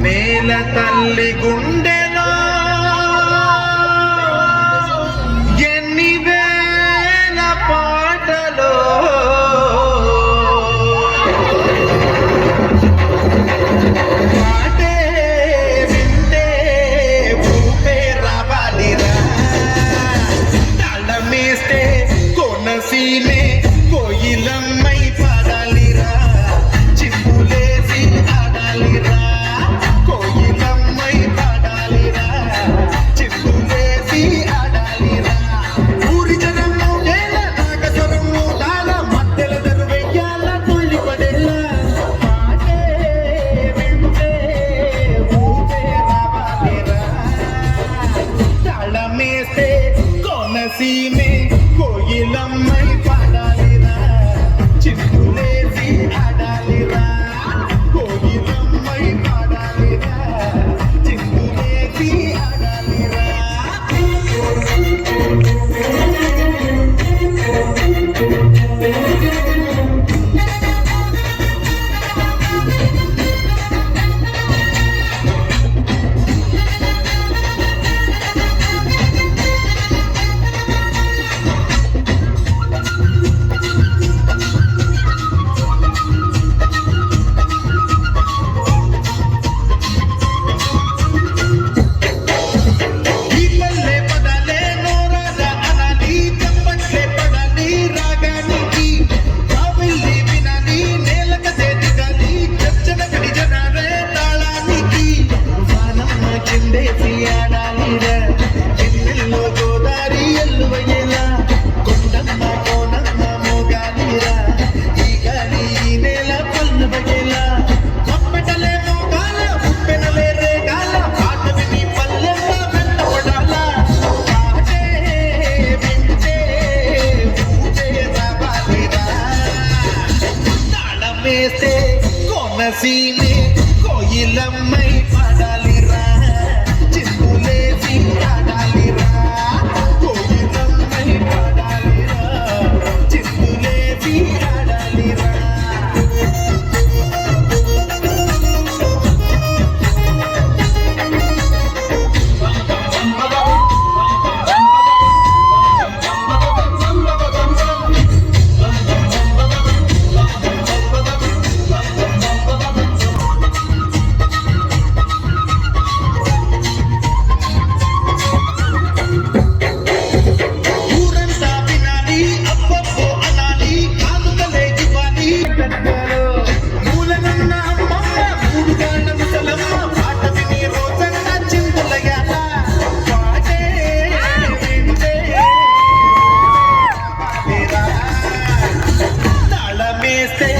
నేల తల్లి గుండెలో ఎన్ని వేల పాటలో పాటే వింటే ఊపే రావాలిరా తాళమేస్తే కోనసీమే కోయిలమ్మై పాడాలిరా చిప్పులేసి ఆడాలిరా కోయిలమ్మై పాడాలిరా చిప్పులేసి ఆడాలిరా ఊరి జనము ఏల నాగస్వరము తాళ మధ్యల దరువెయ్యాల తుళ్ళి పడేళ్ళ పాటే వింటే ఊపే రావాలిరా తాళమేస్తే కోనసీమే కోయిలమ్మై పాడాలిరా చిప్పులేసి ఆడాలిరా కోయిలమ్మై పాడాలిరా చిప్పులేసి ఆడాలిరా ఈ పల్లె పదాలే నోరాగా అనాలి చెప్పట్లే పడాలి రాగానికి కావిల్లి వినాలి నేలకదే దిగాలి చర్చన కడి జనాలే తాళానికి వానమ్మ కిందేసి ఆడాలిరా ఎన్నెల్లో గోదారి ఎల్లువయ్యేలా కొండమ్మ కోనమ్మ మోగాలిరా ఈ గాలి ఈ నేల పల్లవయ్యేలా కొప్పెటలే మోగాల ఉప్పెనలే రేగాల పాట విని పల్లెమ్మ వెంట పడాల పాటే వింటే ఊపే రావాలిరా తాళమేస్తే కోనసీమే కోయిలమ్మై పాడాలిరా చిప్పులేసి ఆడాలిరా కోయిలమ్మై పాడాలిరా చిప్పులేసి ఆడాలిరా ఊరంతా వినాలి అబ్బబ్బో అనాలి కానుకలే ఇవ్వాలి మూలనున్న అమ్మమ్మ మూడుగాళ్ళ ముసలమ్మ పాట విని రోజంతా చిందులయ్యాల పాటే వింటే రావాలిరా తాళమేస్తే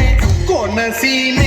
కోనసీమ